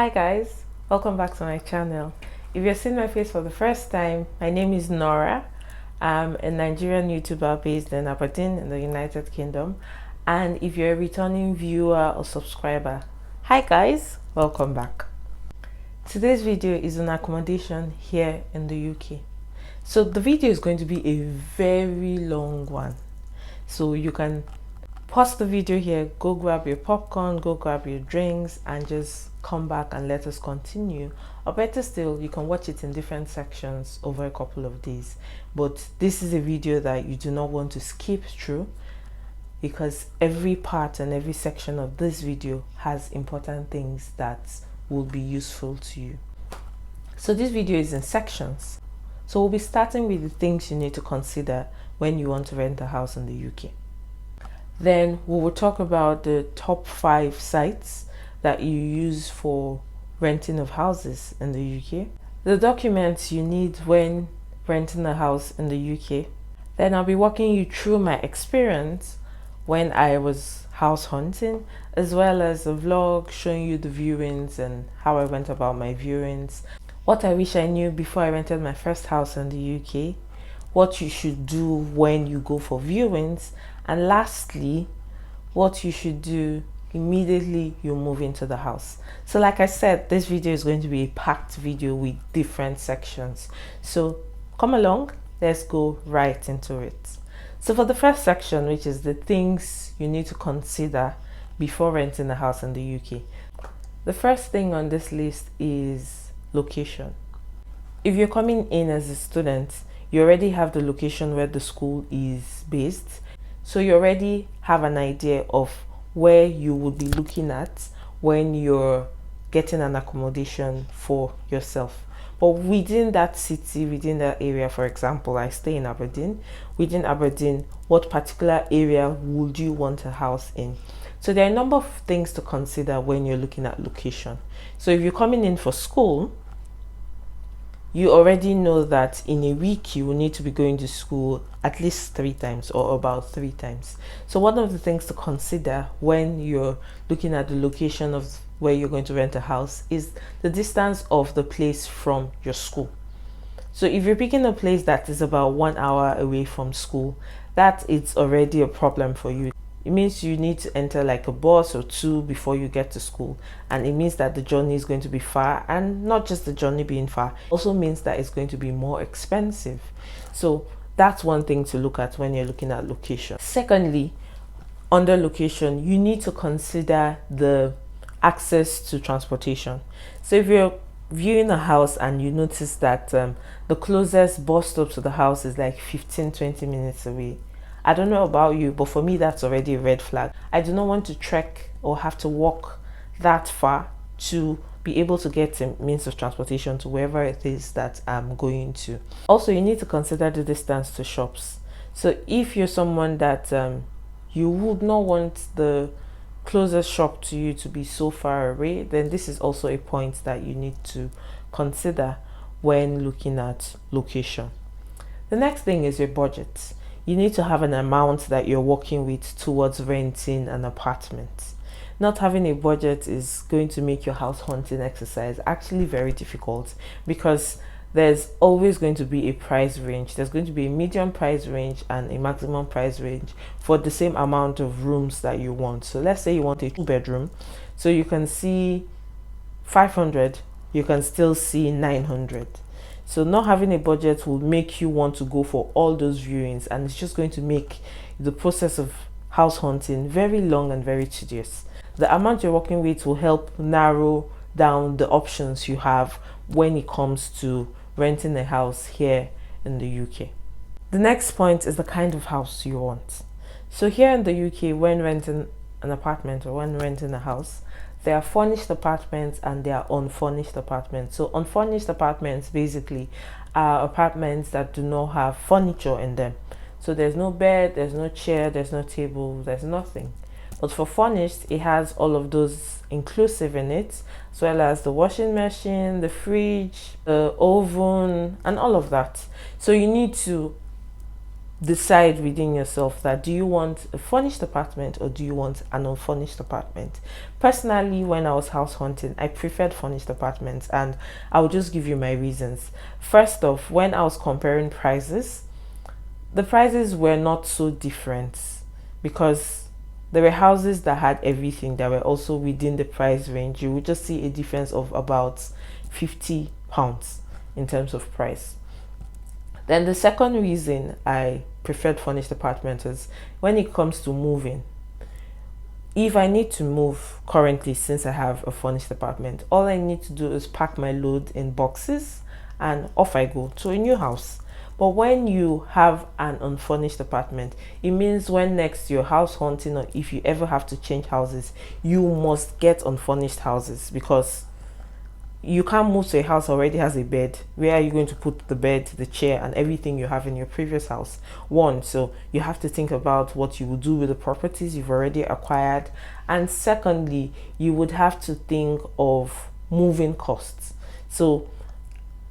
Hi guys, welcome back to my channel. If you're seeing my face for the first time, my name is Nora. I'm a Nigerian YouTuber based in Aberdeen in the United Kingdom. And if you're a returning viewer or subscriber, hi guys, welcome back. Today's video is on accommodation here in the UK. So the video is going to be a very long one. So you can pause the video here, go grab your popcorn, go grab your drinks, and just come back and let us continue. Or better still, you can watch it in different sections over a couple of days. But this is a video that you do not want to skip through, because every part and every section of this video has important things that will be useful to you. So this video is in sections. So we'll be starting with the things you need to consider when you want to rent a house in the UK. Then we will talk about the top 5 sites that you use for renting of houses in the UK. The documents you need when renting a house in the UK. Then I'll be walking you through my experience when I was house hunting, as well as a vlog showing you the viewings and how I went about my viewings. What I wish I knew before I rented my first house in the UK. What you should do when you go for viewings, and lastly, what you should do immediately you move into the house. So like I said, this video is going to be a packed video with different sections. So come along, let's go right into it. So for the first section, which is the things you need to consider before renting a house in the UK, the first thing on this list is location. If you're coming in as a student, you already have the location where the school is based. So you already have an idea of where you would be looking at when you're getting an accommodation for yourself. But within that city, within that area, for example, I stay in Aberdeen. Within Aberdeen, what particular area would you want a house in? So there are a number of things to consider when you're looking at location. So if you're coming in for school, you already know that in a week you will need to be going to school at least 3 times or about 3 times. So one of the things to consider when you're looking at the location of where you're going to rent a house is the distance of the place from your school. So if you're picking a place that is about 1 hour away from school, that is already a problem for you. It means you need to enter like a bus or 2 before you get to school, and it means that the journey is going to be far, and not just the journey being far, also means that it's going to be more expensive. So that's one thing to look at when you're looking at location. Secondly, under location, you need to consider the access to transportation. So if you're viewing a house and you notice that the closest bus stop to the house is like 15-20 minutes away, I don't know about you, but for me that's already a red flag. I do not want to trek or have to walk that far to be able to get a means of transportation to wherever it is that I'm going to. Also, you need to consider the distance to shops. So if you're someone that you would not want the closest shop to you to be so far away, then this is also a point that you need to consider when looking at location. The next thing is your budget. You need to have an amount that you're working with towards renting an apartment. Not having a budget is going to make your house hunting exercise actually very difficult, because there's always going to be a price range. There's going to be a medium price range and a maximum price range for the same amount of rooms that you want. So let's say you want a 2-bedroom, so you can see 500, you can still see 900. So not having a budget will make you want to go for all those viewings, and it's just going to make the process of house hunting very long and very tedious. The amount you're working with will help narrow down the options you have when it comes to renting a house here in the UK. The next point is the kind of house you want. So here in the UK, when renting an apartment or when renting a house, there are furnished apartments and there are unfurnished apartments. So unfurnished apartments basically are apartments that do not have furniture in them. So there's no bed, there's no chair, there's no table, there's nothing. But for furnished, it has all of those inclusive in it, as well as the washing machine, the fridge, the oven, and all of that. So you need to decide within yourself that do you want a furnished apartment or do you want an unfurnished apartment. Personally, when I was house hunting, I preferred furnished apartments, and I'll just give you my reasons. First off, when I was comparing prices, the prices were not so different because there were houses that had everything that were also within the price range. You would just see a difference of about £50 in terms of price. Then the second reason I preferred furnished apartments is when it comes to moving. If I need to move currently, since I have a furnished apartment, all I need to do is pack my load in boxes and off I go to a new house. But when you have an unfurnished apartment, it means when next you're house hunting or if you ever have to change houses, you must get unfurnished houses because you can't move to a house that already has a bed. Where are you going to put the bed, the chair, and everything you have in your previous house? One, so you have to think about what you will do with the properties you've already acquired. And secondly, you would have to think of moving costs. So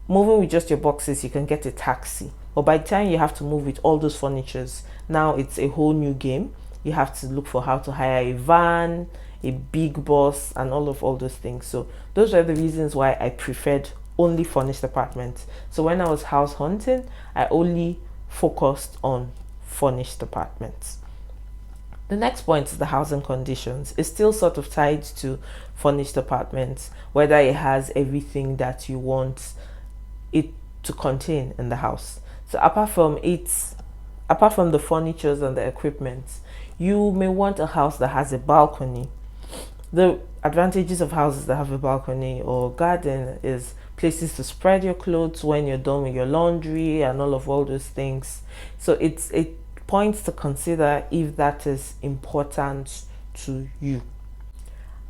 moving with just your boxes, you can get a taxi. But by the time you have to move with all those furnitures, now it's a whole new game. You have to look for how to hire a van, a big bus, and all those things. So those are the reasons why I preferred only furnished apartments. So when I was house hunting, I only focused on furnished apartments. The next point is the housing conditions. It's still sort of tied to furnished apartments, whether it has everything that you want it to contain in the house. So apart from the furnitures and the equipment, you may want a house that has a balcony. The advantages of houses that have a balcony or garden is places to spread your clothes when you're done with your laundry and all those things. So it's a point to consider if that is important to you.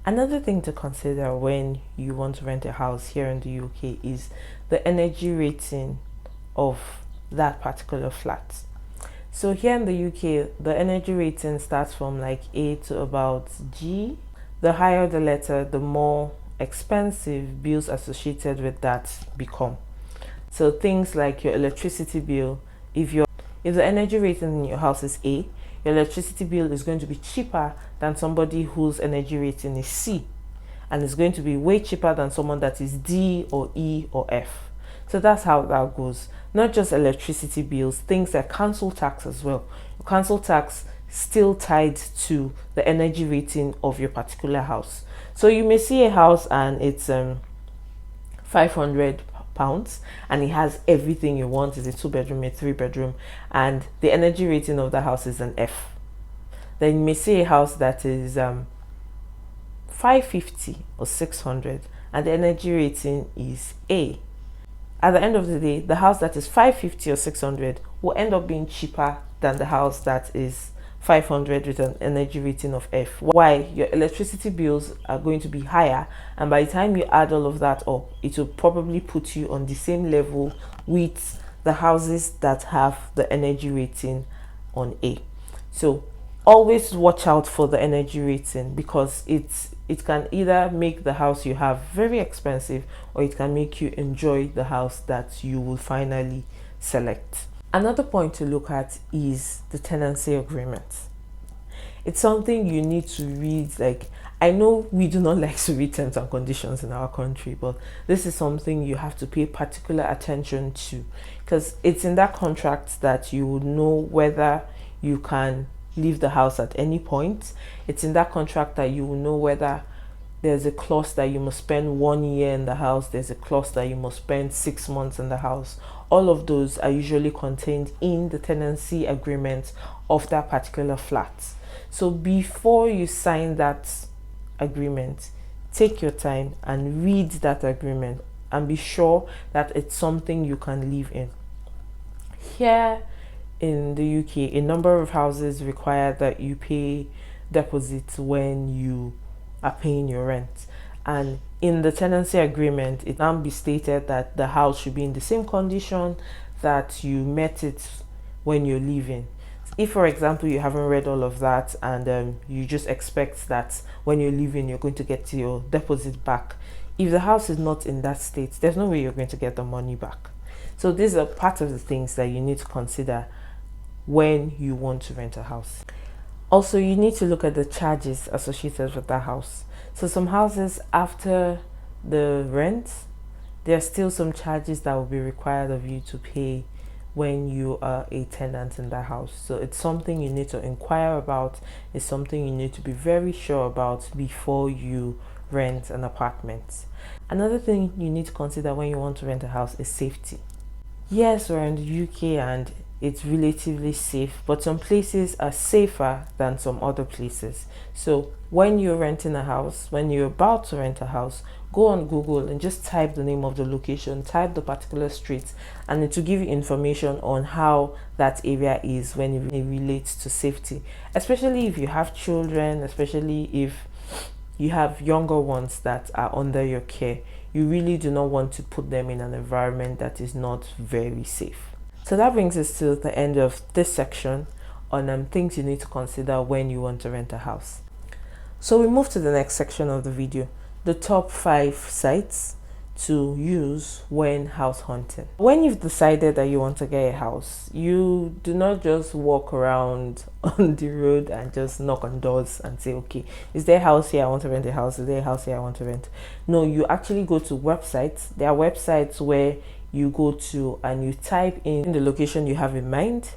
Another thing to consider when you want to rent a house here in the UK is the energy rating of that particular flat. So here in the UK, the energy rating starts from like A to about G. The higher the letter, the more expensive bills associated with that become. So things like your electricity bill, if the energy rating in your house is A, your electricity bill is going to be cheaper than somebody whose energy rating is C, and it's going to be way cheaper than someone that is D or E or F. So that's how that goes. Not just electricity bills, things like council tax as well. Council tax still tied to the energy rating of your particular house. So you may see a house and it's £500 and it has everything you want. It's a 2-bedroom, a 3-bedroom, and the energy rating of the house is an F. Then you may see a house that is 550 or 600 and the energy rating is A. At the end of the day, the house that is 550 or 600 will end up being cheaper than the house that is 500 with an energy rating of F. Why? Your electricity bills are going to be higher, and by the time you add all of that up, it will probably put you on the same level with the houses that have the energy rating on A. So always watch out for the energy rating because it can either make the house you have very expensive or it can make you enjoy the house that you will finally select. Another point to look at is the tenancy agreement. It's something you need to read. Like, I know we do not like to read terms and conditions in our country, but this is something you have to pay particular attention to because it's in that contract that you would know whether you can leave the house at any point. It's in that contract that you will know whether there's a clause that you must spend 1 year in the house, there's a clause that you must spend 6 months in the house. All of those are usually contained in the tenancy agreement of that particular flat. So before you sign that agreement, take your time and read that agreement and be sure that it's something you can live in. Here in the UK, a number of houses require that you pay deposits when you are paying your rent, and in the tenancy agreement it can be stated that the house should be in the same condition that you met it when you're leaving. If, for example, you haven't read all of that and you just expect that when you're leaving you're going to get your deposit back, if the house is not in that state, there's no way you're going to get the money back. So these are part of the things that you need to consider when you want to rent a house. Also, you need to look at the charges associated with that house. So some houses, after the rent, there are still some charges that will be required of you to pay when you are a tenant in that house. So it's something you need to inquire about. It's something you need to be very sure about before you rent an apartment. Another thing you need to consider when you want to rent a house is safety. Yes, we're in the UK and it's relatively safe, but some places are safer than some other places. So when you're renting a house, when you're about to rent a house, go on Google and just type the name of the location, type the particular street, and it will give you information on how that area is when it relates to safety. Especially if you have children, especially if you have younger ones that are under your care, you really do not want to put them in an environment that is not very safe. So that brings us to the end of this section on things you need to consider when you want to rent a house. So we move to the next section of the video, the top 5 sites to use when house hunting. When you've decided that you want to get a house, you do not just walk around on the road and just knock on doors and say, okay, is there a house here? I want to rent a house. Is there a house here? I want to rent? No, you actually go to websites. There are websites where you go to and you type in the location you have in mind,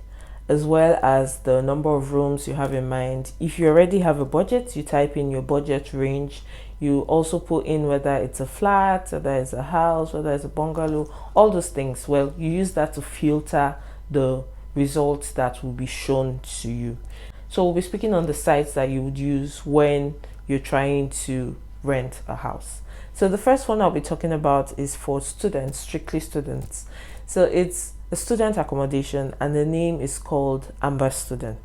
as well as the number of rooms you have in mind. If you already have a budget, you type in your budget range. You also put in whether it's a flat, whether it's a house, whether it's a bungalow, all those things. Well, you use that to filter the results that will be shown to you. So we'll be speaking on the sites that you would use when you're trying to rent a house. So the first one I'll be talking about is for students, strictly students. So it's a student accommodation and the name is called Amber Student.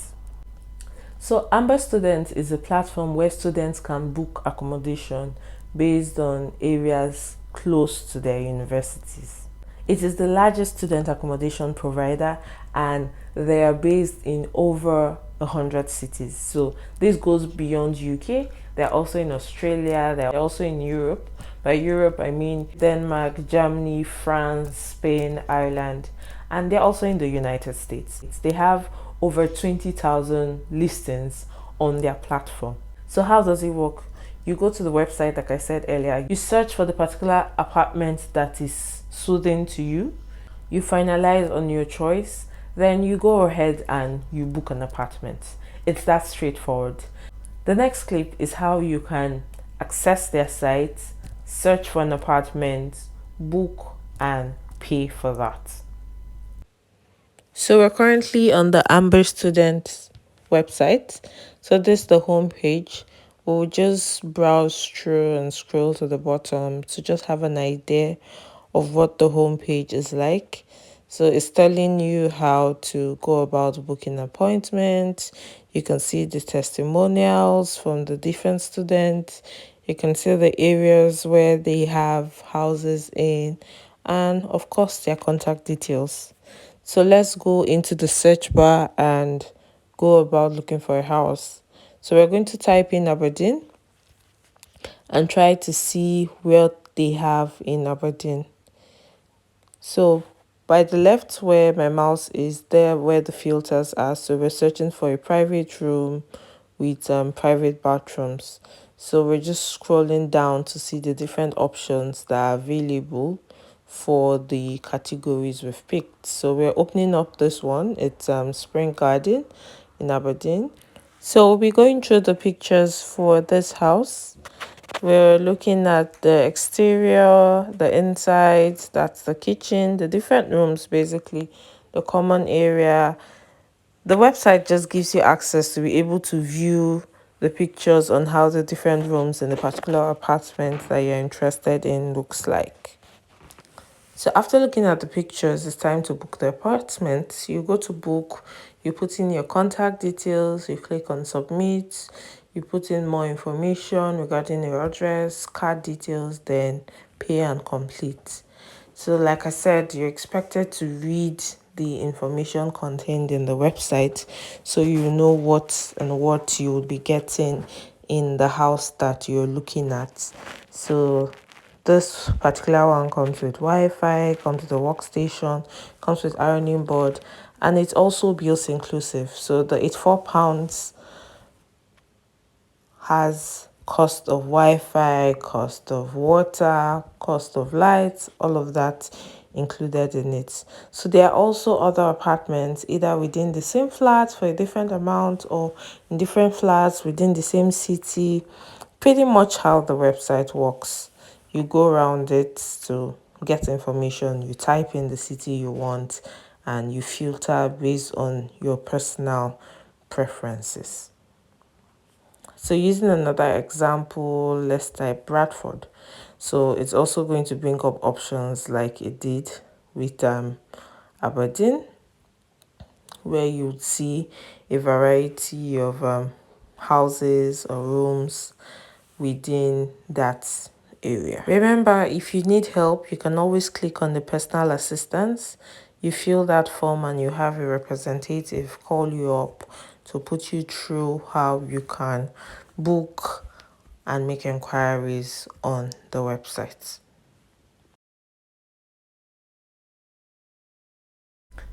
So Amber Student is a platform where students can book accommodation based on areas close to their universities. It is the largest student accommodation provider and they are based in over 100 cities. So this goes beyond UK. They're also in Australia, they're also in Europe. By Europe, I mean Denmark, Germany, France, Spain, Ireland, and they're also in the United States. They have over 20,000 listings on their platform. So how does it work? You go to the website, like I said earlier, you search for the particular apartment that is soothing to you, you finalize on your choice, then you go ahead and you book an apartment. It's that straightforward. The next clip is how you can access their site, search for an apartment, book, and pay for that. So we're currently on the Amber Student website. So this is the home page. We'll just browse through and scroll to the bottom to just have an idea of what the home page is like. So it's telling you how to go about booking appointments. You can see the testimonials from the different students. You can see the areas where they have houses in, and of course their contact details. So let's go into the search bar and go about looking for a house. So we're going to type in Aberdeen and try to see what they have in Aberdeen. So by the left where my mouse is, there where the filters are. So we're searching for a private room with private bathrooms. So we're just scrolling down to see the different options that are available for the categories we've picked. So we're opening up this one. It's Spring Garden in Aberdeen. So we'll be going through the pictures for this house. We're looking at the exterior, the inside, that's the kitchen, the different rooms, basically the common area. The website just gives you access to be able to view the pictures on how the different rooms in the particular apartment that you're interested in looks like. So after looking at the pictures, it's time to book the apartment. You go to book, you put in your contact details, you click on submit, you put in more information regarding your address, card details, then pay and complete. So like I said, you're expected to read the information contained in the website so you know what you'll be getting in the house that you're looking at. So This particular one comes with Wi-Fi, comes with a workstation, comes with ironing board, and it's also bills inclusive. So the £84 has cost of Wi-Fi, cost of water, cost of lights, all of that included in it. So there are also other apartments either within the same flat for a different amount or in different flats within the same city. Pretty much how the website works. You go around it to get information, you type in the city you want, and you filter based on your personal preferences. So using another example, let's type Bradford. So it's also going to bring up options like it did with Aberdeen, where you would see a variety of houses or rooms within that area. Remember, if you need help, you can always click on the personal assistance. You fill that form and you have a representative call you up to put you through how you can book and make inquiries on the website.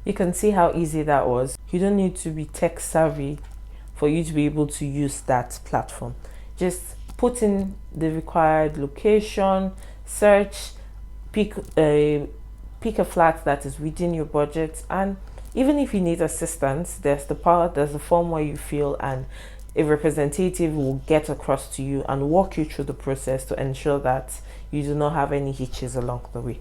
You can see how easy that was. You don't need to be tech savvy for you to be able to use that platform. Just put in the required location, search, pick a flat that is within your budget, and even if you need assistance, there's the form where you fill, and a representative will get across to you and walk you through the process to ensure that you do not have any hitches along the way.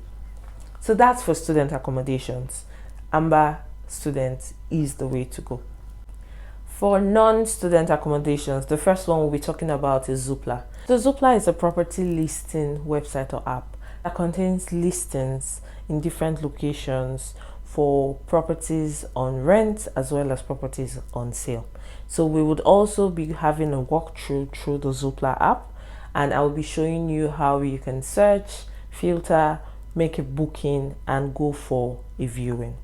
So that's for student accommodations. Amber student is the way to go. For non-student accommodations, the first one we'll be talking about is Zoopla. So Zoopla is a property listing website or app that contains listings in different locations for properties on rent as well as properties on sale. So we would also be having a walkthrough through the Zoopla app, and I'll be showing you how you can search, filter, make a booking, and go for a viewing.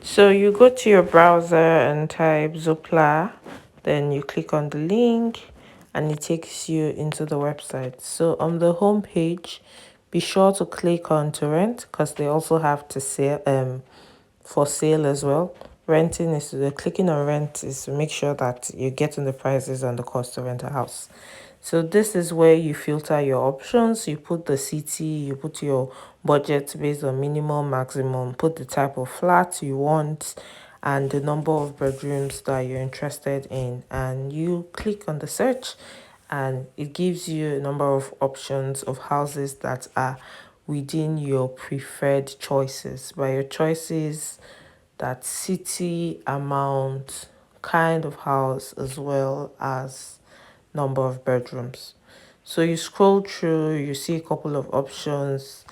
So you go to your browser and type Zoopla, then you click on the link and it takes you into the website. So on the home page, be sure to click on to rent because they also have to sell for sale as well. Renting is clicking on rent is to make sure that you're getting the prices and the cost to rent a house. So this is where you filter your options. You put the city, you put your budget based on minimum, maximum, put the type of flat you want and the number of bedrooms that you're interested in, and you click on the search and it gives you a number of options of houses that are within your preferred choices. By your choices, that city, amount, kind of house, as well as number of bedrooms. So you scroll through, you see a couple of options,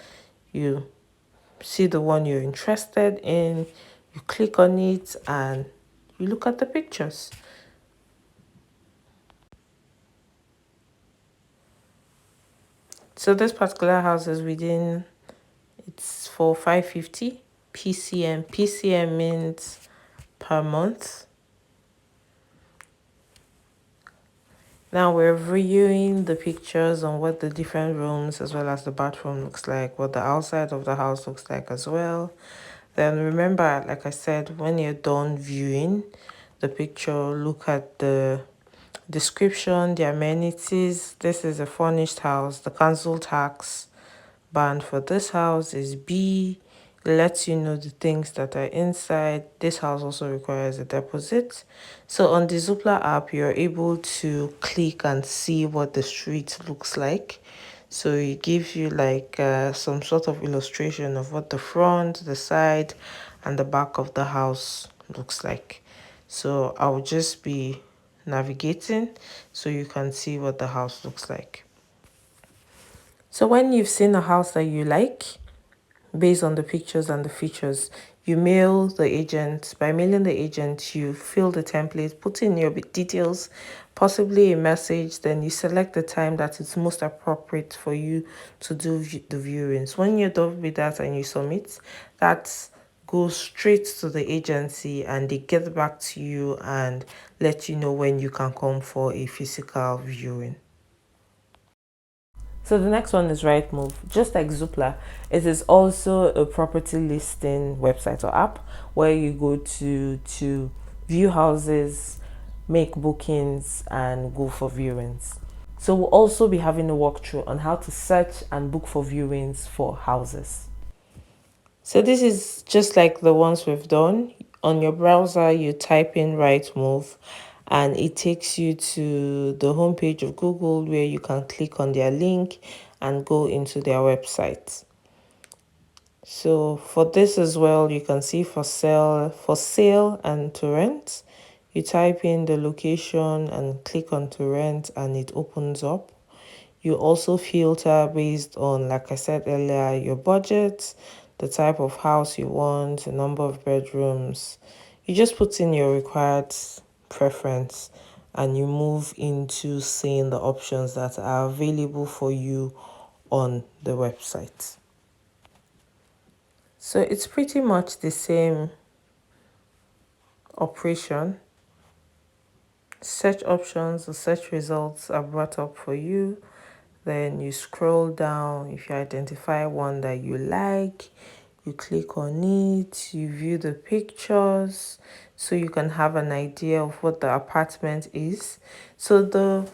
you see the one you're interested in, you click on it and you look at the pictures. So this particular house is within, it's for 550 PCM. PCM means per month. Now we're reviewing the pictures on what the different rooms as well as the bathroom looks like, what the outside of the house looks like as well. Then remember, like I said, when you're done viewing the picture, look at the description, the amenities. This is a furnished house. The council tax band for this house is B. It lets you know the things that are inside. This house also requires a deposit. So on the Zoopla app, you're able to click and see what the street looks like. So it gives you like some sort of illustration of what the front, the side, and the back of the house looks like. So I'll just be navigating so you can see what the house looks like. So when you've seen a house that you like, based on the pictures and the features, you mail the agent. By mailing the agent, you fill the template, put in your details, possibly a message, then you select the time that is most appropriate for you to do the viewings. When you're done with that and you submit, that goes straight to the agency and they get back to you and let you know when you can come for a physical viewing. So the next one is Rightmove. Just like Zoopla, it is also a property listing website or app where you go to view houses, make bookings, and go for viewings. So we'll also be having a walkthrough on how to search and book for viewings for houses. So this is just like the ones we've done. On your browser, you type in Rightmove and it takes you to the homepage of Google where you can click on their link and go into their website. So for this as well, you can see for sale and to rent. You type in the location and click on to rent and it opens up. You also filter based on, like I said earlier, your budget, the type of house you want, the number of bedrooms. You just put in your required preference and you move into seeing the options that are available for you on the website. So it's pretty much the same operation. Search options or search results are brought up for you. Then you scroll down. If you identify one that you like, you click on it, you view the pictures so you can have an idea of what the apartment is. So the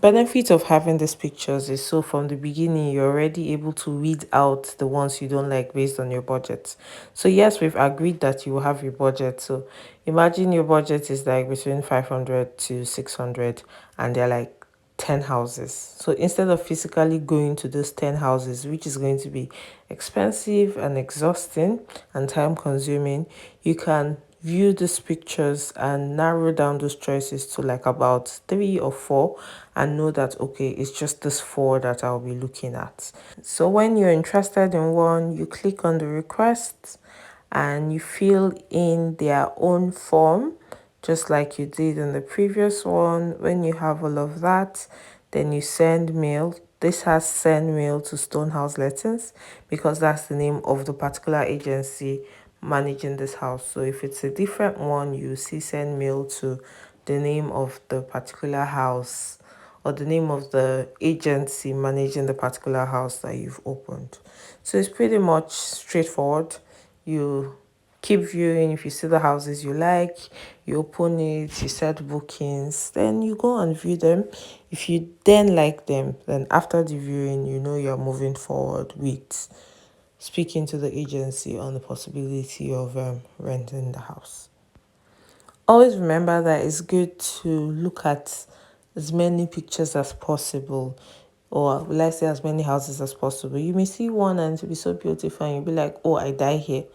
benefit of having these pictures is so from the beginning you're already able to weed out the ones you don't like based on your budget. So yes, we've agreed that you will have your budget. So imagine your budget is like between 500 to 600 and they're like 10 houses. So instead of physically going to those 10 houses, which is going to be expensive and exhausting and time consuming, you can view these pictures and narrow down those choices to like about 3 or 4 and know that okay, it's just this 4 that I'll be looking at. So when you're interested in one, you click on the request and you fill in their own form just like you did in the previous one. When you have all of that, then you send mail. This has send mail to Stonehouse Lettings because that's the name of the particular agency managing this house. So if it's a different one, you see send mail to the name of the particular house or the name of the agency managing the particular house that you've opened. So it's pretty much straightforward. You keep viewing. If you see the houses you like, you open it, you set bookings, then you go and view them. If you then like them, then after the viewing, you know you're moving forward with speaking to the agency on the possibility of renting the house. Always remember that it's good to look at as many pictures as possible, or let's say as many houses as possible. You may see one and to be so beautiful and you'll be like, oh, I die here.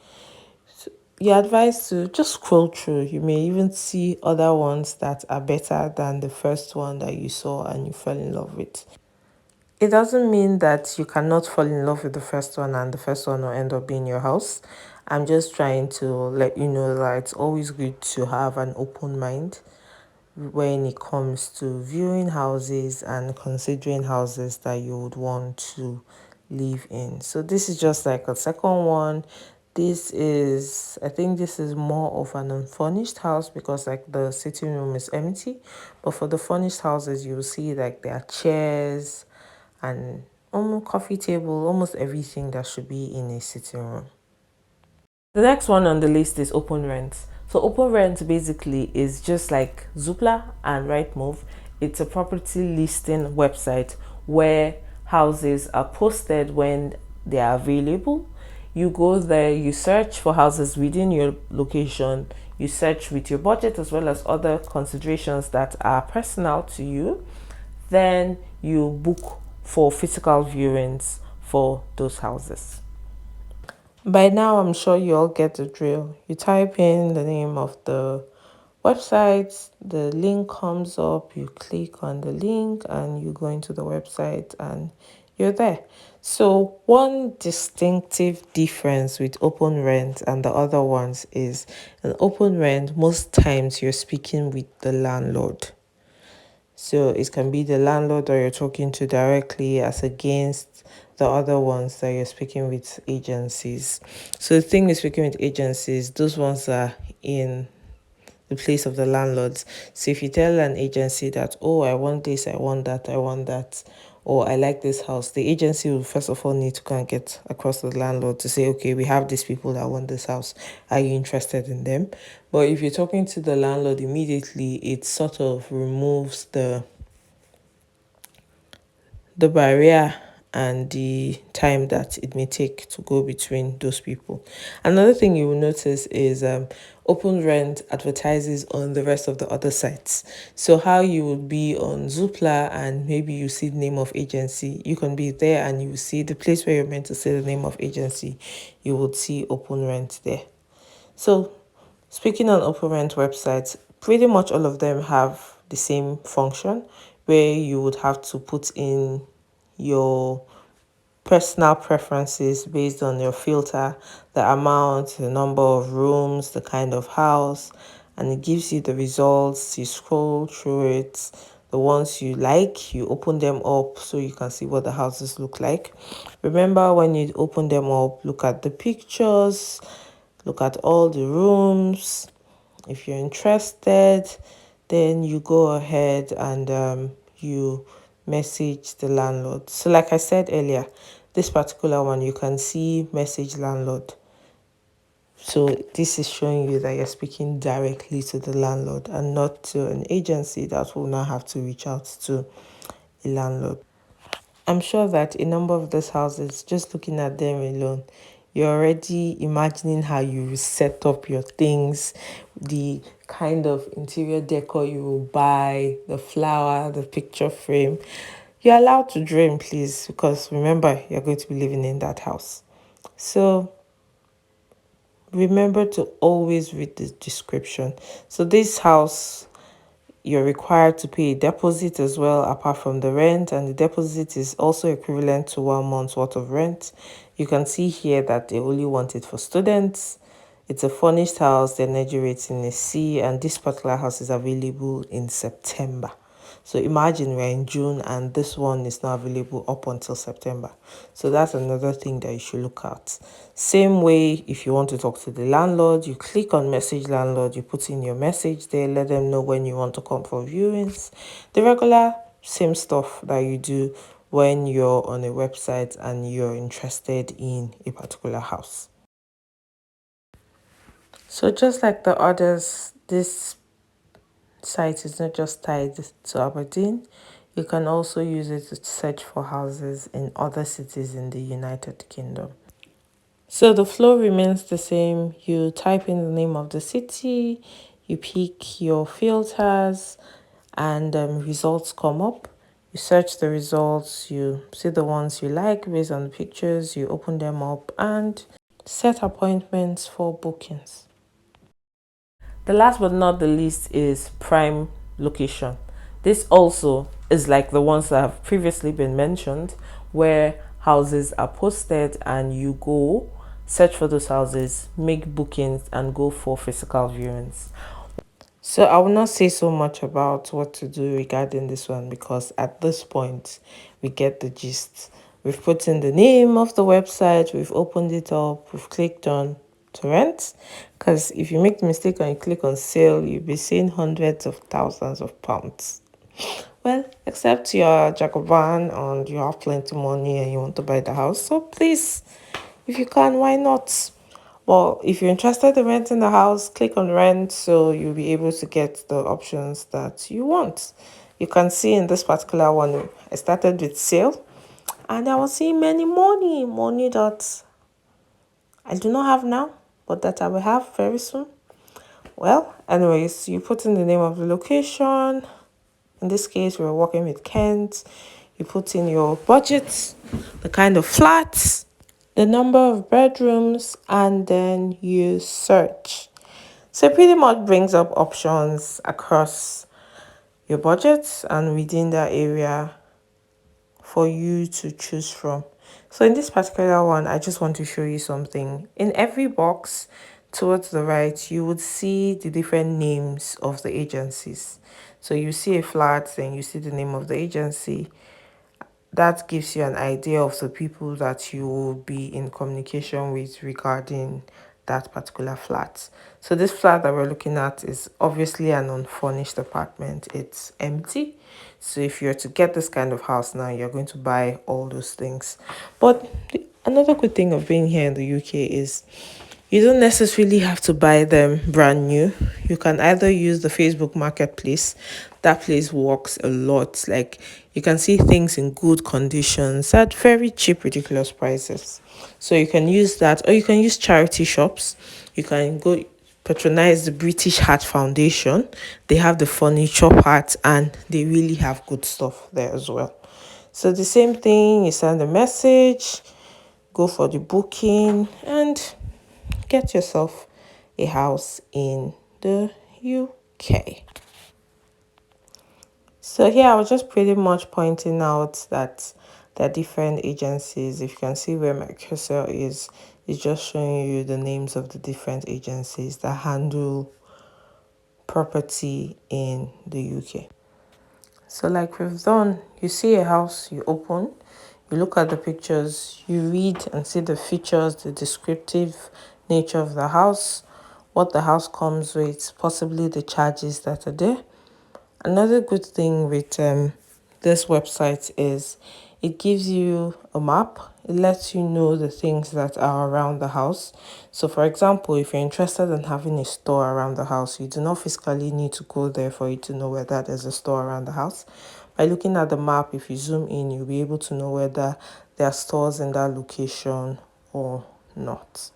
You're advised to just scroll through. You may even see other ones that are better than the first one that you saw and you fell in love with. It doesn't mean that you cannot fall in love with the first one and the first one will end up being your house. I'm just trying to let you know that it's always good to have an open mind when it comes to viewing houses and considering houses that you would want to live in. So this is just like a second one. I think this is more of an unfurnished house because like the sitting room is empty. But for the furnished houses, you'll see like there are chairs and almost coffee table, almost everything that should be in a sitting room. The next one on the list is open rent. So open rent basically is just like Zoopla and Rightmove. It's a property listing website where houses are posted when they are available. You go there, you search for houses within your location, you search with your budget as well as other considerations that are personal to you. Then you book for physical viewings for those houses. By now, I'm sure you all get the drill. You type in the name of the website, the link comes up, you click on the link and you go into the website and you're there. So one distinctive difference with open rent and the other ones is in open rent, most times you're speaking with the landlord. So it can be the landlord that you're talking to directly as against the other ones that you're speaking with agencies. So the thing with speaking with agencies, those ones are in the place of the landlords. So if you tell an agency that, oh, I want this, I want that, or I like this house, the agency will first of all need to go and get across to the landlord to say, okay, we have these people that want this house. Are you interested in them? But if you're talking to the landlord immediately, it sort of removes the barrier and the time that it may take to go between those people. Another thing you will notice is Open Rent advertises on the rest of the other sites. So how you would be on Zoopla and maybe you see the name of agency, you can be there and you will see the place where you're meant to say the name of agency, you would see Open Rent there. So speaking on Open Rent websites, pretty much all of them have the same function where you would have to put in your personal preferences based on your filter, the amount, the number of rooms, the kind of house, and it gives you the results. You scroll through it. The ones you like, you open them up so you can see what the houses look like. Remember, when you open them up, look at the pictures, look at all the rooms. If you're interested, then you go ahead and you message the landlord. So like I said earlier, this particular one, you can see message landlord. So this is showing you that you're speaking directly to the landlord and not to an agency that will now have to reach out to a landlord. I'm sure that a number of those houses, just looking at them alone, you're already imagining how you set up your things, the kind of interior decor you will buy, the flower, the picture frame. You're allowed to dream, please, because remember, you're going to be living in that house. So remember to always read the description. So this house, you're required to pay a deposit as well, apart from the rent, and the deposit is also equivalent to 1 month's worth of rent. You can see here that they only want it for students. It's a furnished house. The energy rating is C, and this particular house is available in September. So imagine we're in June and this one is now available up until September. So that's another thing that you should look at. Same way, if you want to talk to the landlord, you click on message landlord, you put in your message there, let them know when you want to come for viewings. The regular same stuff that you do when you're on a website and you're interested in a particular house. So just like the others, this site is not just tied to Aberdeen. You can also use it to search for houses in other cities in the United Kingdom. So the flow remains the same. You type in the name of the city, you pick your filters, and results come up. You search the results, you see the ones you like based on the pictures, you open them up and set appointments for bookings. The last but not the least is prime location. This also is like the ones that have previously been mentioned, where houses are posted and you go search for those houses, make bookings, and go for physical viewings. So I will not say so much about what to do regarding this one because at this point we get the gist. We've put in the name of the website, we've opened it up, we've clicked on to rent. Because if you make the mistake and you click on sale, you'll be seeing hundreds of thousands of pounds. Well, except you're Jacoban and you have plenty of money and you want to buy the house. So please, if you can, why not? Well, if you're interested in renting the house, click on rent so you'll be able to get the options that you want. You can see in this particular one, I started with sale and I was seeing money that I do not have now, but that I will have very soon. Well, anyways, you put in the name of the location. In this case, we're working with Kent. You put in your budget, the kind of flats, the number of bedrooms, and then you search. So it pretty much brings up options across your budget and within that area for you to choose from. So in this particular one, I just want to show you something. In every box towards the right, you would see the different names of the agencies. So you see a flat, then you see the name of the agency. That gives you an idea of the people that you will be in communication with regarding that particular flat. So this flat that we're looking at is obviously an unfurnished apartment. It's empty. So if you're to get this kind of house now, you're going to buy all those things. But another good thing of being here in the UK is you don't necessarily have to buy them brand new. You can either use the Facebook Marketplace. That place works a lot. Like, you can see things in good conditions at very cheap, ridiculous prices. So you can use that, or you can use charity shops. You can go patronize the British Heart Foundation. They have the furniture part, and they really have good stuff there as well. So the same thing, you send a message, go for the booking, and get yourself a house in the UK. So here I was just pretty much pointing out that there are different agencies. If you can see where my cursor is, it's just showing you the names of the different agencies that handle property in the UK. So like we've done, you see a house, you open, you look at the pictures, you read and see the features, the descriptive nature of the house, what the house comes with, possibly the charges that are there. Another good thing with this website is it gives you a map. It lets you know the things that are around the house. So for example, if you're interested in having a store around the house, you do not physically need to go there for you to know whether there's a store around the house. By looking at the map, if you zoom in, you'll be able to know whether there are stores in that location or not.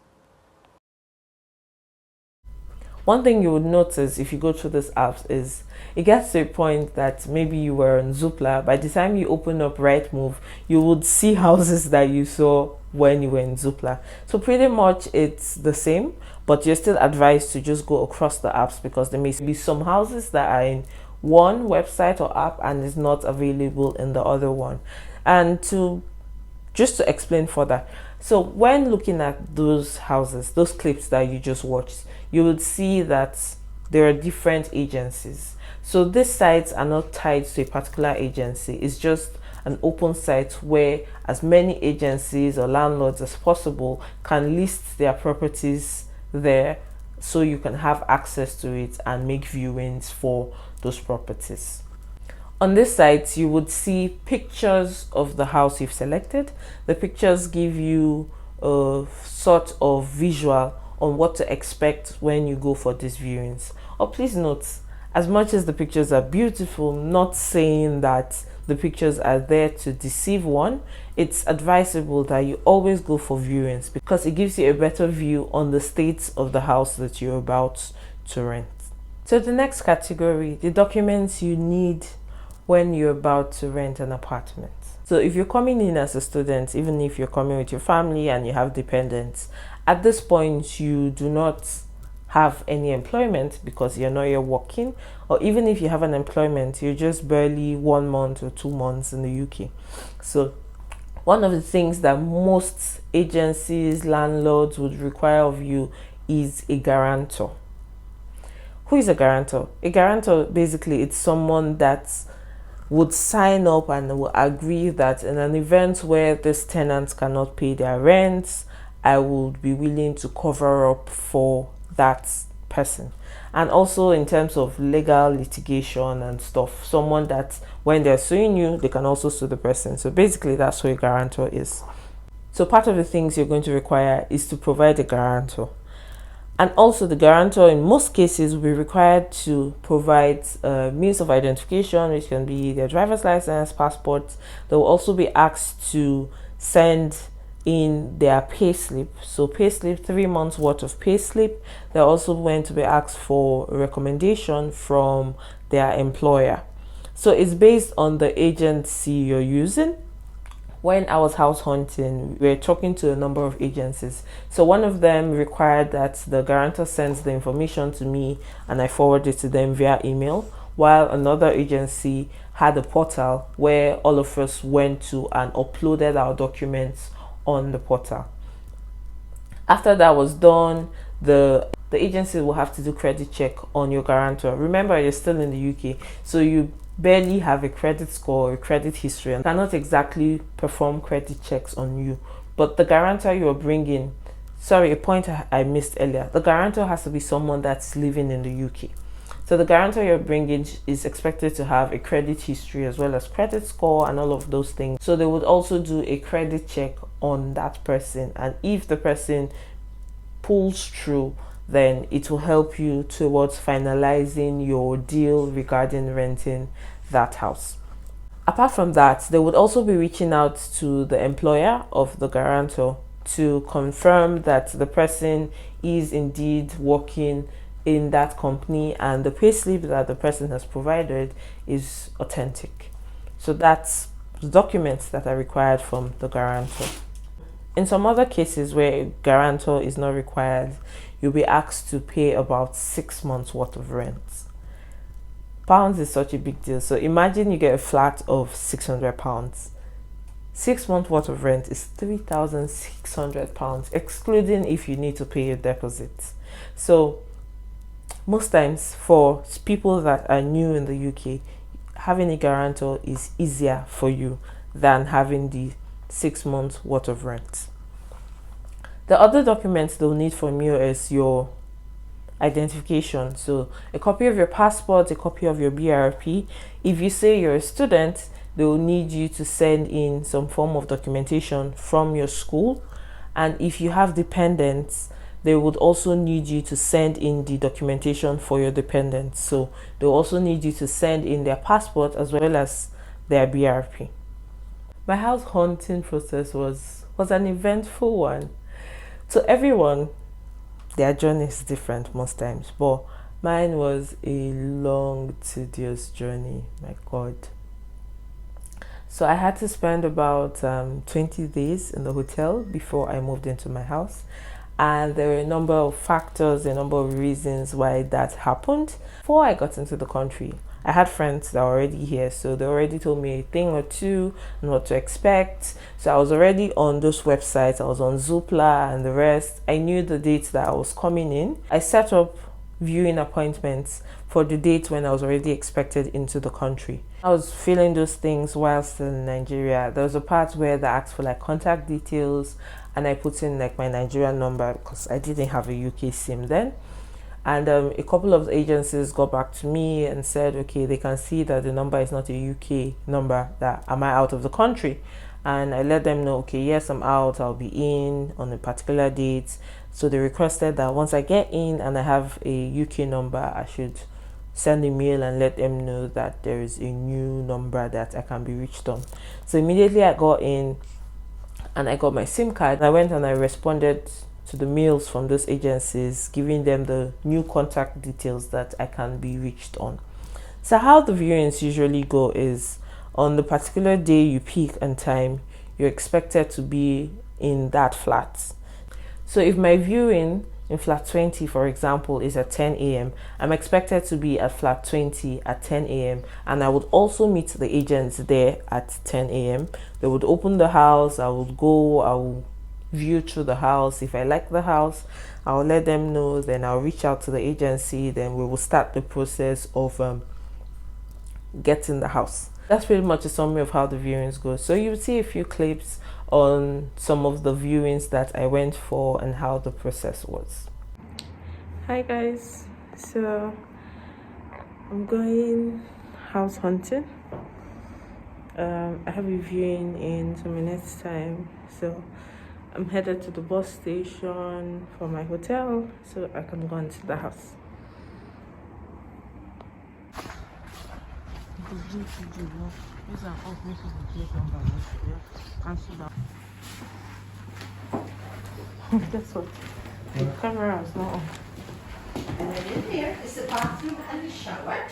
One thing you would notice if you go through this apps is it gets to a point that maybe you were on Zoopla. By the time you open up Rightmove, you would see houses that you saw when you were in Zoopla. So pretty much it's the same, but you're still advised to just go across the apps because there may be some houses that are in one website or app and is not available in the other one. And just to explain further, so when looking at those houses, those clips that you just watched, you would see that there are different agencies. So these sites are not tied to a particular agency. It's just an open site where as many agencies or landlords as possible can list their properties there, so you can have access to it and make viewings for those properties. On this site, you would see pictures of the house you've selected. The pictures give you a sort of visual on what to expect when you go for these viewings. Oh, please note, as much as the pictures are beautiful, not saying that the pictures are there to deceive one. It's advisable that you always go for viewings because it gives you a better view on the state of the house that you're about to rent. So the next category, the documents you need when you're about to rent an apartment. So if you're coming in as a student, even if you're coming with your family and you have dependents, at this point you do not have any employment because you're not yet working, or even if you have an employment, you're just barely 1 month or 2 months in the UK. So one of the things that most agencies, landlords would require of you is a guarantor. Who is a guarantor? A guarantor, basically, it's someone that would sign up and will agree that in an event where these tenants cannot pay their rents, I would be willing to cover up for that person. And also in terms of legal litigation and stuff, someone that when they're suing you, they can also sue the person. So basically that's what a guarantor is. So part of the things you're going to require is to provide a guarantor. And also the guarantor in most cases will be required to provide means of identification, which can be their driver's license, passport. They will also be asked to send in their payslip. So payslip, 3 months worth of payslip. They're also going to be asked for a recommendation from their employer. So it's based on the agency you're using. When I was house hunting, we were talking to a number of agencies. So one of them required that the guarantor sends the information to me and I forward it to them via email, while another agency had a portal where all of us went to and uploaded our documents on the portal. After that was done, the agency will have to do credit check on your guarantor. Remember, you're still in the UK, so you barely have a credit score or credit history and cannot exactly perform credit checks on you. But the guarantor you're bringing sorry, a point I missed earlier. The guarantor has to be someone that's living in the UK. So the guarantor you're bringing is expected to have a credit history as well as credit score and all of those things. So they would also do a credit check on that person, and if the person pulls through, then it will help you towards finalizing your deal regarding renting that house. Apart from that, they would also be reaching out to the employer of the guarantor to confirm that the person is indeed working in that company and the payslip that the person has provided is authentic. So that's the documents that are required from the guarantor. In some other cases where a guarantor is not required, you'll be asked to pay about 6 months worth of rent. Pounds is such a big deal. So imagine you get a flat of £600. 6 months worth of rent is £3,600, excluding if you need to pay your deposit. So most times for people that are new in the UK, having a guarantor is easier for you than having the 6 months worth of rent. The other documents they'll need from you is your identification. So a copy of your passport, a copy of your BRP. If you say you're a student, they will need you to send in some form of documentation from your school. And if you have dependents, they would also need you to send in the documentation for your dependents. So they'll also need you to send in their passport as well as their BRP. My house hunting process was an eventful one. So everyone, their journey is different most times, but mine was a long, tedious journey. My God. So I had to spend about 20 days in the hotel before I moved into my house. And there were a number of factors, a number of reasons why that happened. Before I got into the country, I had friends that were already here, so they already told me a thing or two and what to expect. So I was already on those websites. I was on Zoopla and the rest. I knew the dates that I was coming in. I set up viewing appointments for the date when I was already expected into the country. I was filling those things while still in Nigeria. There was a part where they asked for like contact details, and I put in like my Nigerian number because I didn't have a UK SIM then. And a couple of agencies got back to me and said, okay, they can see that the number is not a UK number, that am I out of the country? And I let them know, okay, yes, I'm out, I'll be in on a particular date. So they requested that once I get in and I have a UK number, I should send a mail and let them know that there is a new number that I can be reached on. So immediately I got in and I got my SIM card. I went and I responded to the mails from those agencies, giving them the new contact details that I can be reached on. So how the viewings usually go is, on the particular day you pick and time, you're expected to be in that flat. So if my viewing in flat 20, for example, is at 10 a.m., I'm expected to be at flat 20 at 10 a.m. and I would also meet the agents there at 10 a.m. They would open the house, I would go, I will view through the house. If I like the house, I'll let them know, then I'll reach out to the agency, then we will start the process of getting the house. That's pretty much a summary of how the viewings go. So you'll see a few clips on some of the viewings that I went for and how the process was. Hi guys, so I'm going house hunting. I have a viewing in 2 minutes time, so I'm headed to the bus station for my hotel so I can go into the house. Guess what? The camera is not on. And then in there is the bathroom and the shower.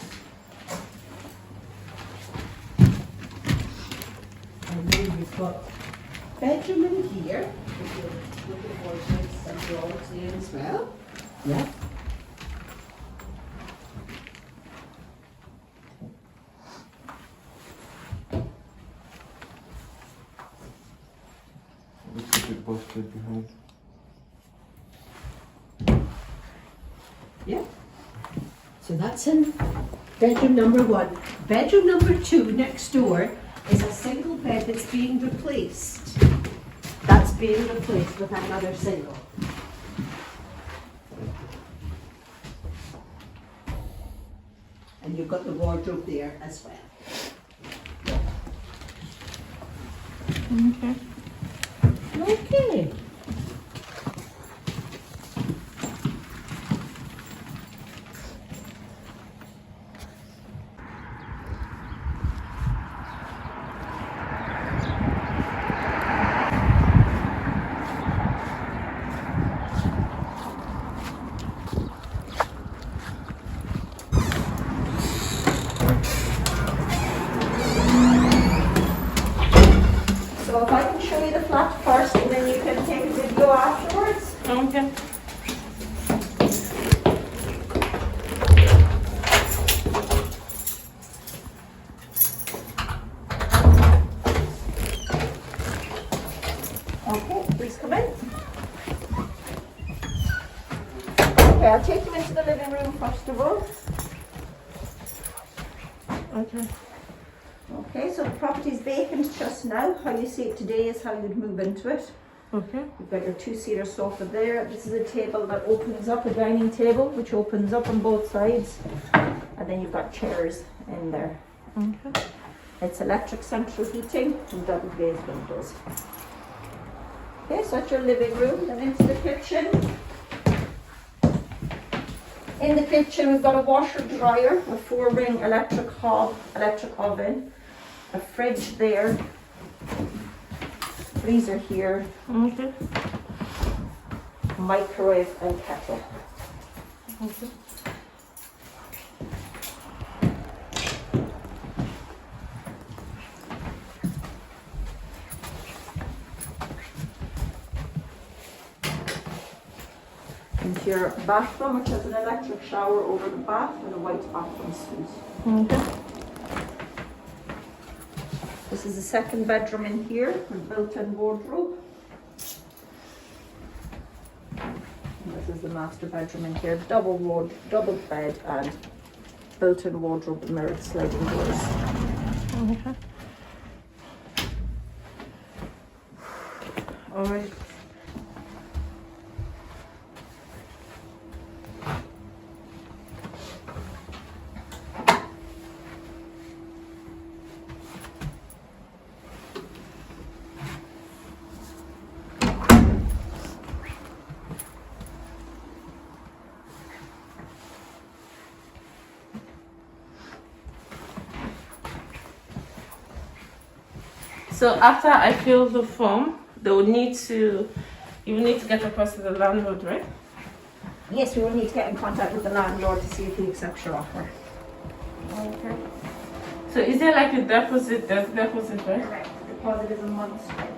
And then we've got bedroom in here. With the wardrobes and drawers there as well. Yeah. Looks like a busted behind. Yeah. So that's in bedroom number 1. Bedroom number 2 next door is a single bed that's being replaced. That's being replaced with another single. you've got the wardrobe there as well. Okay. Okay. So if I can show you the flat first and then you can take a video afterwards. Okay. Okay, please come in. Okay, I'll take you into the living room first of all. Okay. Okay, so the property's vacant just now. How you see it today is how you'd move into it. Okay. You've got your two-seater sofa there. This is a table that opens up, a dining table, which opens up on both sides. And then you've got chairs in there. Okay. It's electric central heating and double glazed windows. Okay, so that's your living room. Then into the kitchen. In the kitchen, we've got a washer dryer, a 4-ring electric hob, electric oven, a fridge there, freezer here, Okay. microwave and kettle. Okay. Into your bathroom, which has an electric shower over the bath and a white bathroom suite. Okay. This is the second bedroom in here with built-in wardrobe. And this is the master bedroom in here, double bed and built-in wardrobe with mirrored sliding doors. Okay. All right. So after I fill the form, you will need to get across to the landlord, right? Yes, we will need to get in contact with the landlord to see if he accepts your offer. Okay. So is there like a deposit? There's deposit, right? Correct. The deposit is a month's rent.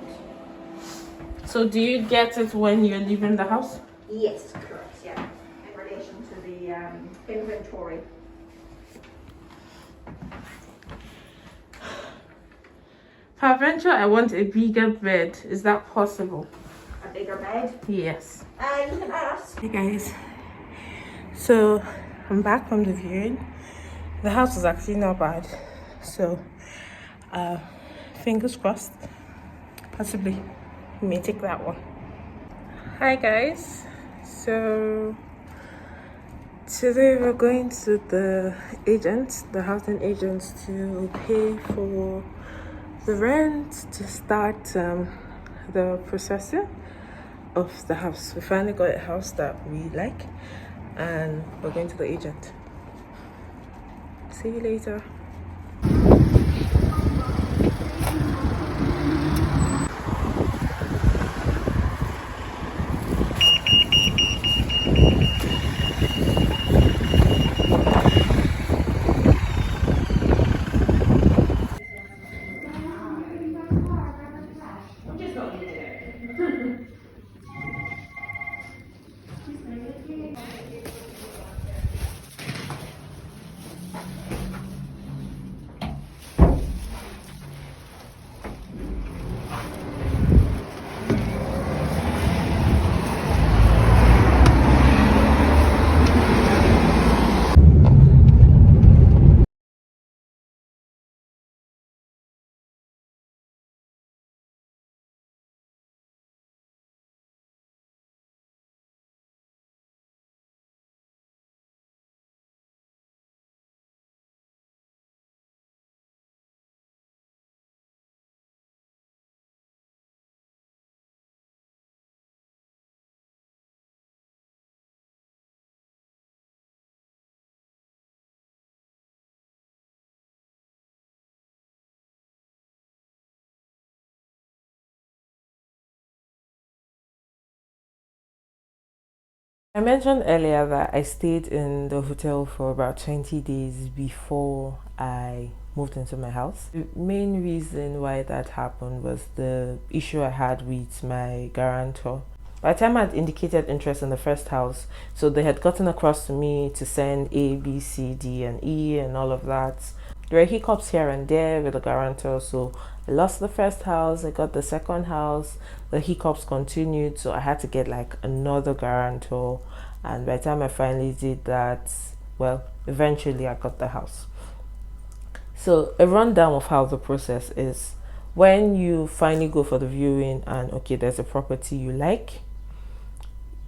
So do you get it when you're leaving the house? Yes, correct, yeah. In relation to the inventory. Peradventure, I want a bigger bed. Is that possible? A bigger bed? Yes. You can ask. Hey guys. So I'm back from the viewing. The house is actually not bad. So fingers crossed. Possibly we may take that one. Hi guys. So today we're going to the housing agents to pay for the rent to start the processing of the house. We finally got a house that we like and we're going to the agent. See you later. I mentioned earlier that I stayed in the hotel for about 20 days before I moved into my house. The main reason why that happened was the issue I had with my guarantor. By the time I'd indicated interest in the first house, so they had gotten across to me to send A, B, C, D, and E and all of that. There were hiccups here and there with the guarantor, so I lost the first house, I got the second house, the hiccups continued, so I had to get like another guarantor. And by the time I finally did that, well, eventually I got the house. So a rundown of how the process is: when you finally go for the viewing and okay, there's a property you like,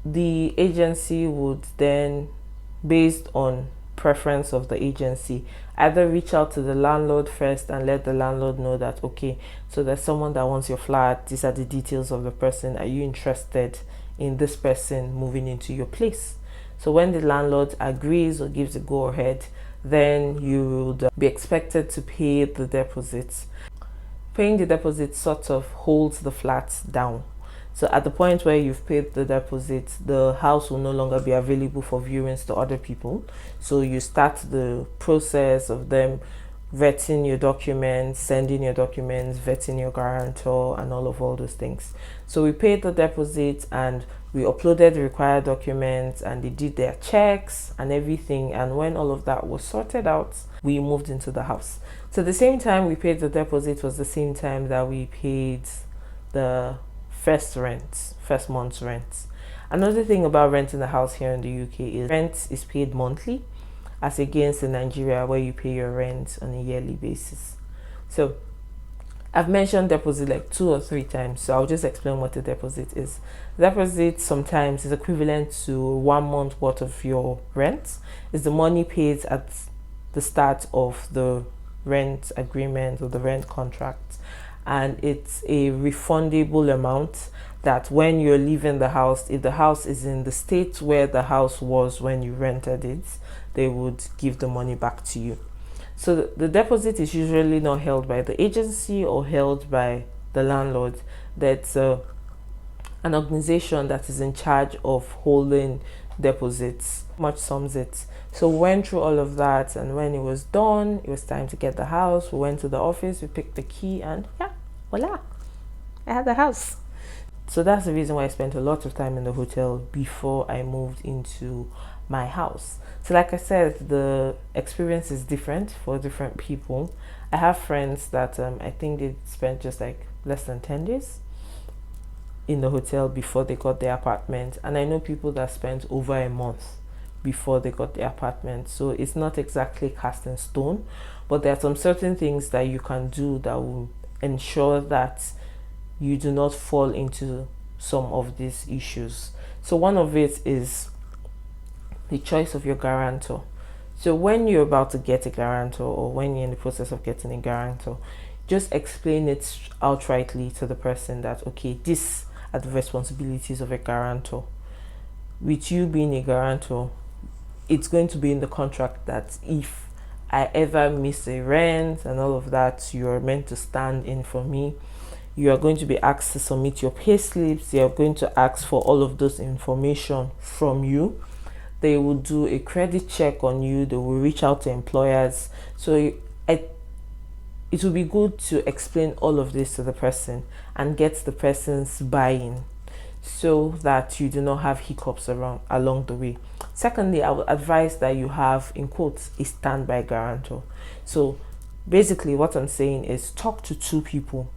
the agency would then, based on preference of the agency, either reach out to the landlord first and let the landlord know that okay, so there's someone that wants your flat, these are the details of the person, are you interested in this person moving into your place? So when the landlord agrees or gives a go ahead, then you would be expected to pay the deposit. Paying the deposit sort of holds the flat down. So at the point where you've paid the deposit, the house will no longer be available for viewings to other people. So you start the process of them vetting your documents, sending your documents, vetting your guarantor, and all those things. So we paid the deposit and we uploaded the required documents and they did their checks and everything. And when all of that was sorted out, we moved into the house. So the same time we paid the deposit was the same time that we paid the first month's rent. Another thing about renting a house here in the UK is rent is paid monthly, as against in Nigeria where you pay your rent on a yearly basis. So I've mentioned deposit like 2 or 3 times, so I'll just explain what a deposit is. Deposit sometimes is equivalent to 1 month worth of your rent. It's the money paid at the start of the rent agreement or the rent contract, and it's a refundable amount that when you're leaving the house, if the house is in the state where the house was when you rented it, they would give the money back to you. So the deposit is usually not held by the agency or held by the landlord. That's an organization that is in charge of holding deposits. Much sums it. So we went through all of that, and when it was done, it was time to get the house. We went to the office, we picked the key, and yeah, voila, I had the house. So that's the reason why I spent a lot of time in the hotel before I moved into my house. So like I said, the experience is different for different people. I have friends that I think they spent just like less than 10 days in the hotel before they got their apartment, and I know people that spent over a month before they got their apartment. So it's not exactly cast in stone, but there are some certain things that you can do that will ensure that you do not fall into some of these issues. So one of it is the choice of your guarantor. So when you're about to get a guarantor, or when you're in the process of getting a guarantor, just explain it outrightly to the person that okay, these are the responsibilities of a guarantor. With you being a guarantor, it's going to be in the contract that if I ever miss a rent and all of that, you're meant to stand in for me. You are going to be asked to submit your pay slips. They are going to ask for all of those information from you. They will do a credit check on you. They will reach out to employers. So it will be good to explain all of this to the person and get the person's buy-in so that you do not have hiccups along the way. Secondly, I would advise that you have, in quotes, a standby guarantor. So basically what I'm saying is talk to 2 people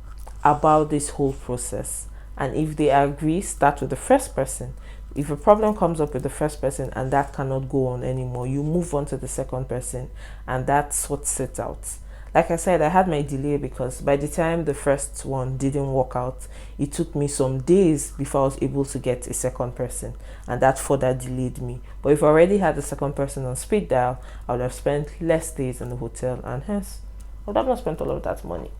about this whole process, and if they agree, start with the first person. If a problem comes up with the first person and that cannot go on anymore, you move on to the second person, and that's what sets out. Like I said, I had my delay because by the time the first one didn't work out, it took me some days before I was able to get a second person, and that further delayed me. But if I already had the second person on speed dial, I would have spent less days in the hotel, and hence I would have not spent all of that money.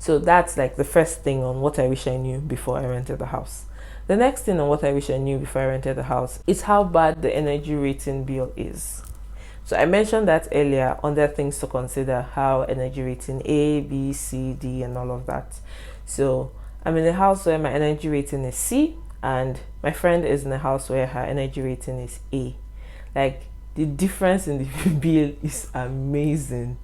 So that's like the first thing on what I wish I knew before I rented the house. The next thing on what I wish I knew before I rented the house is how bad the energy rating bill is. So I mentioned that earlier under things to consider, how energy rating A, B, C, D, and all of that. So I'm in a house where my energy rating is C, and my friend is in a house where her energy rating is A. Like, the difference in the bill is amazing.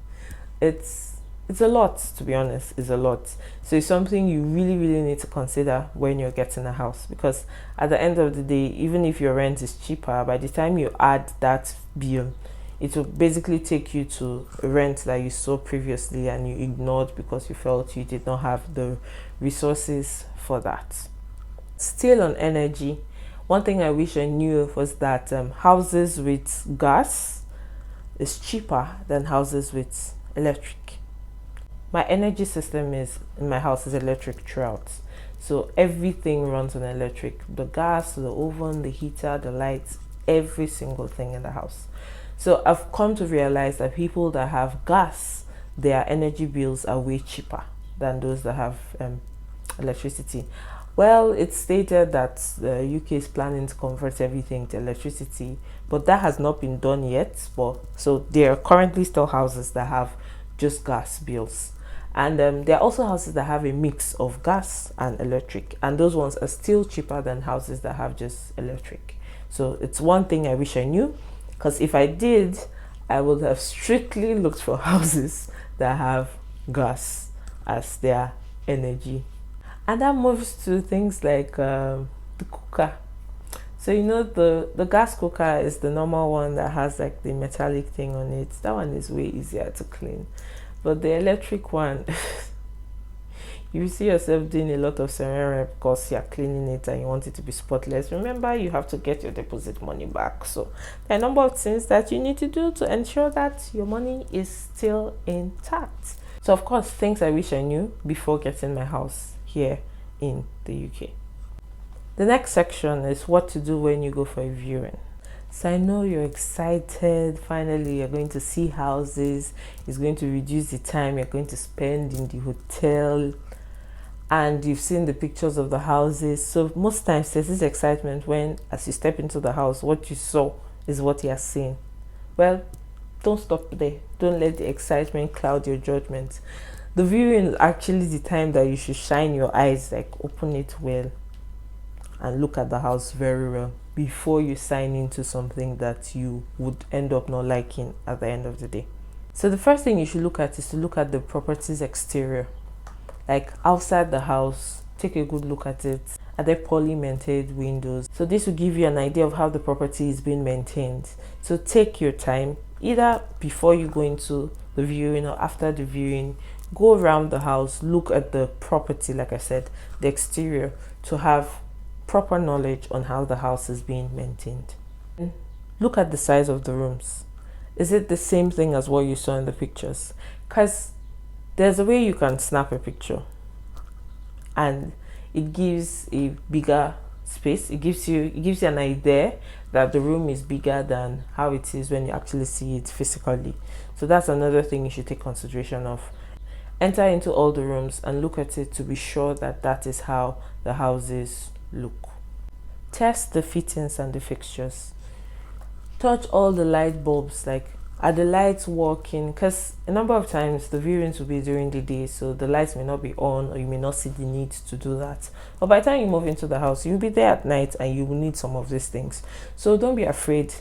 It's a lot, to be honest. It's a lot. So it's something you really need to consider when you're getting a house, because at the end of the day, even if your rent is cheaper, by the time you add that bill, it will basically take you to a rent that you saw previously and you ignored because you felt you did not have the resources for that. Still on energy, one thing I wish I knew was that houses with gas is cheaper than houses with electric. My energy system is in my house is electric throughout, so everything runs on electric: the gas, the oven, the heater, the lights, every single thing in the house. So I've come to realize that people that have gas, their energy bills are way cheaper than those that have electricity. Well, it's stated that the UK is planning to convert everything to electricity, but that has not been done yet. But so there are currently still houses that have just gas bills, and there are also houses that have a mix of gas and electric, and those ones are still cheaper than houses that have just electric. So it's one thing I wish I knew, because if I did, I would have strictly looked for houses that have gas as their energy. And that moves to things like the cooker. So the gas cooker is the normal one that has like the metallic thing on it. That one is way easier to clean. But the electric one, you see yourself doing a lot of ceremony because you're cleaning it and you want it to be spotless. Remember, you have to get your deposit money back. So there are a number of things that you need to do to ensure that your money is still intact. So of course, things I wish I knew before getting my house here in the UK. The next section is what to do when you go for a viewing. So I know you're excited. Finally, you're going to see houses. It's going to reduce the time you're going to spend in the hotel. And you've seen the pictures of the houses. So most times there's this excitement when, as you step into the house, what you saw is what you're seeing. Well, don't stop there. Don't let the excitement cloud your judgment. The viewing is actually the time that you should shine your eyes, like open it well and look at the house very well before you sign into something that you would end up not liking at the end of the day. So the first thing you should look at is to look at the property's exterior. Like outside the house, take a good look at it. Are there poorly maintained windows? So this will give you an idea of how the property is being maintained. So take your time, either before you go into the viewing or after the viewing. Go around the house, look at the property, like I said, the exterior, to have proper knowledge on how the house is being maintained. Look at the size of the rooms. Is it the same thing as what you saw in the pictures? Because there's a way you can snap a picture and it gives a bigger space. It gives you an idea that the room is bigger than how it is when you actually see it physically. So that's another thing you should take consideration of. Enter into all the rooms and look at it to be sure that that is how the houses look. Test the fittings and the fixtures. Touch all the light bulbs, like are the lights working? Because a number of times the viewings will be during the day, so the lights may not be on or you may not see the need to do that. But by the time you move into the house, you'll be there at night and you will need some of these things. So don't be afraid.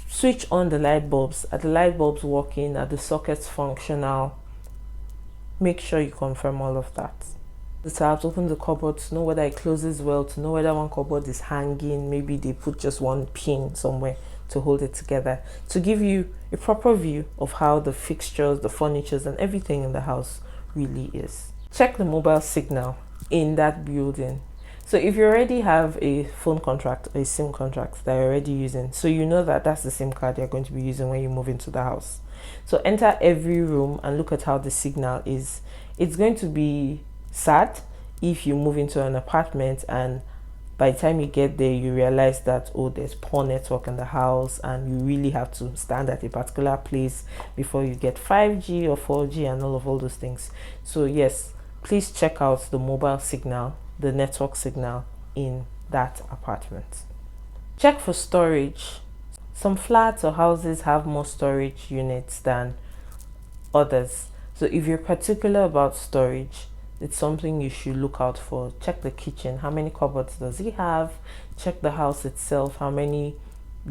Switch on the light bulbs. Are the light bulbs working? Are the sockets functional? Make sure you confirm all of that. The tabs, open the cupboard to know whether it closes well, to know whether one cupboard is hanging. Maybe they put just one pin somewhere to hold it together, to give you a proper view of how the fixtures, the furnitures and everything in the house really is. Check the mobile signal in that building. So if you already have a phone contract or a SIM contract that you're already using, so you know that that's the SIM card you're going to be using when you move into the house. So enter every room and look at how the signal is. It's going to be sad if you move into an apartment and by the time you get there you realize that, oh, there's poor network in the house and you really have to stand at a particular place before you get 5G or 4G and all those things. So yes, please check out the mobile signal, the network signal in that apartment. Check for storage. Some flats or houses have more storage units than others. So if you're particular about storage, it's something you should look out for. Check the kitchen. How many cupboards does it have? Check the house itself. How many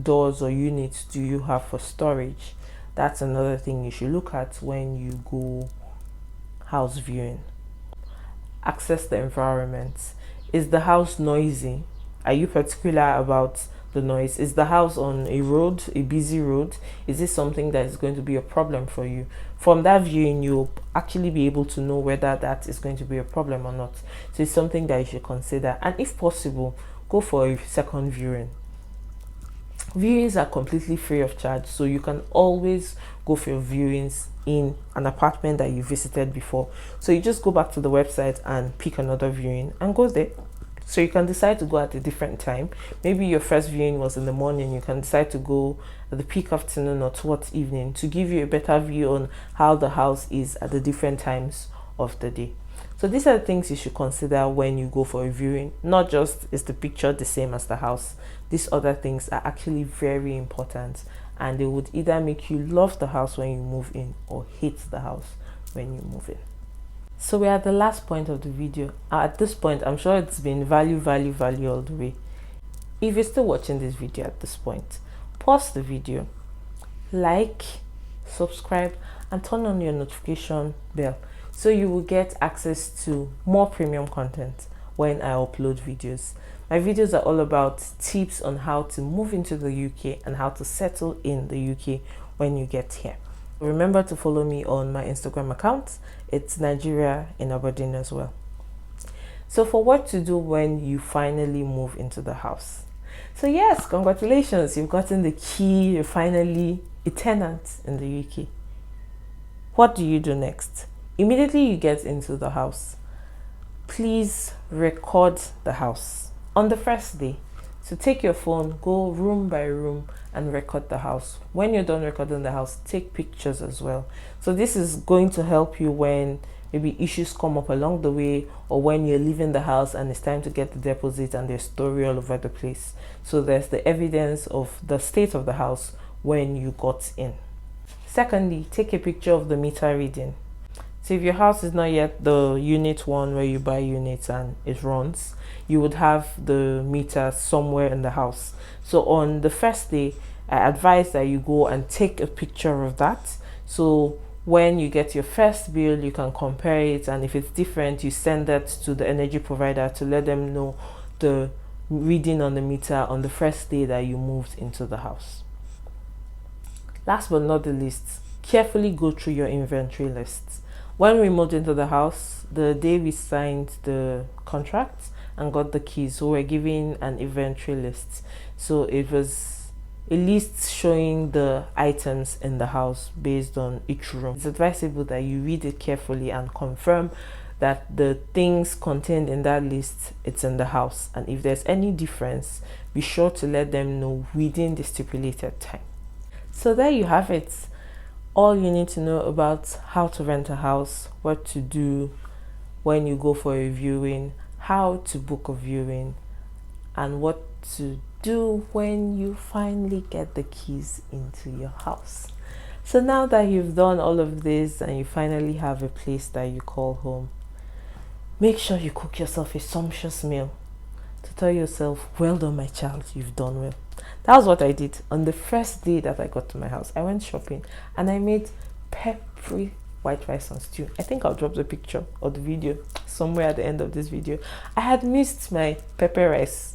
doors or units do you have for storage? That's another thing you should look at when you go house viewing. Access the environment. Is the house noisy? Are you particular about the noise? Is the house on a road, a busy road? Is this something that is going to be a problem for you? From that viewing, you'll actually be able to know whether that is going to be a problem or not. So it's something that you should consider, and if possible, go for a second viewing. Viewings are completely free of charge, so you can always go for your viewings in an apartment that you visited before. So you just go back to the website and pick another viewing and go there. So you can decide to go at a different time. Maybe your first viewing was in the morning. You can decide to go at the peak afternoon or towards evening to give you a better view on how the house is at the different times of the day. So these are the things you should consider when you go for a viewing. Not just is the picture the same as the house. These other things are actually very important, and they would either make you love the house when you move in or hate the house when you move in. So we're at the last point of the video. At this point, I'm sure it's been value all the way. If you're still watching this video at this point, pause the video, like, subscribe, and turn on your notification bell so you will get access to more premium content when I upload videos. My videos are all about tips on how to move into the UK and how to settle in the UK when you get here. Remember to follow me on my Instagram account. It's Nigeria in Aberdeen as well. So for what to do when you finally move into the house. So yes, congratulations, you've gotten the key, you're finally a tenant in the UK. What do you do next? Immediately you get into the house, please record the house on the first day. So take your phone, go room by room and record the house. When you're done recording the house, take pictures as well. So this is going to help you when maybe issues come up along the way, or when you're leaving the house and it's time to get the deposit and there's story all over the place. So there's the evidence of the state of the house when you got in. Secondly, take a picture of the meter reading. So if your house is not yet the unit one where you buy units and it runs, you would have the meter somewhere in the house. So on the first day, I advise that you go and take a picture of that. So when you get your first bill, you can compare it, and if it's different, you send that to the energy provider to let them know the reading on the meter on the first day that you moved into the house. Last but not the least, carefully go through your inventory lists. When we moved into the house, the day we signed the contract and got the keys, so we're given an inventory list. So it was a list showing the items in the house based on each room. It's advisable that you read it carefully and confirm that the things contained in that list, it's in the house. And if there's any difference, be sure to let them know within the stipulated time. So there you have it. All you need to know about how to rent a house, what to do when you go for a viewing, how to book a viewing, and what to do when you finally get the keys into your house. So now that you've done all of this and you finally have a place that you call home, make sure you cook yourself a sumptuous meal to tell yourself, well done my child, you've done well. That was what I did on the first day that I got to my house. I went shopping and I made peppery white rice and stew. I think I'll drop the picture or the video somewhere at the end of this video. I had missed my pepper rice.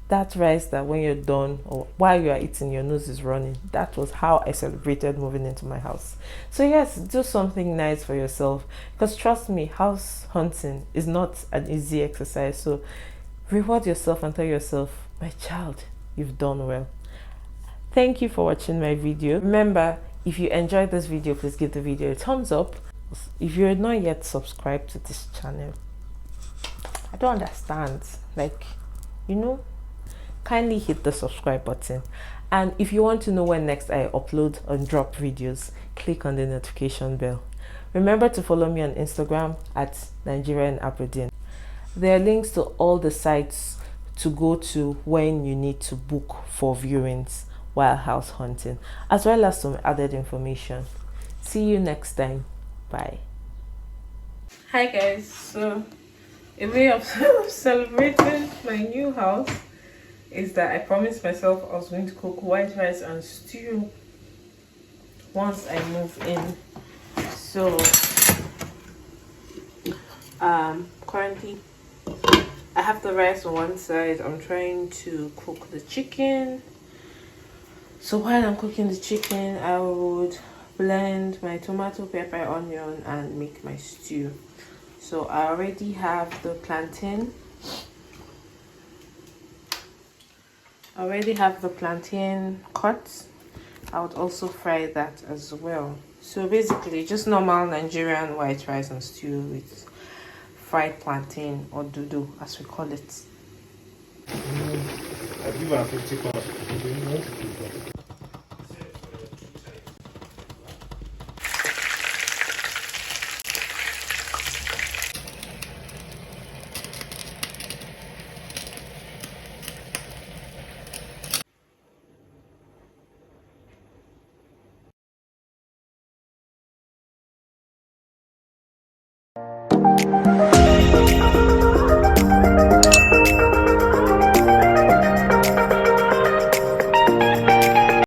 That rice that when you're done or while you are eating, your nose is running. That was how I celebrated moving into my house. So yes, do something nice for yourself, because trust me, house hunting is not an easy exercise. So reward yourself and tell yourself, my child, you've done well. Thank you for watching my video. Remember, if you enjoyed this video, please give the video a thumbs up. If you're not yet subscribed to this channel, I don't understand, kindly hit the subscribe button. And if you want to know when next I upload and drop videos, click on the notification bell. Remember to follow me on Instagram at Nigeria in Aberdeen. There are links to all the sites to go to when you need to book for viewings while house hunting, as well as some added information. See you next time. Bye. Hi guys, so a way of celebrating my new house is that I promised myself I was going to cook white rice and stew once I move in. So currently I have the rice on one side. I'm trying to cook the chicken. So while I'm cooking the chicken, I would blend my tomato, pepper, onion and make my stew. So I already have the plantain. Cut. I would also fry that as well. So basically just normal Nigerian white rice and stew with fried plantain or dodo as we call it. I give her 50 pounds.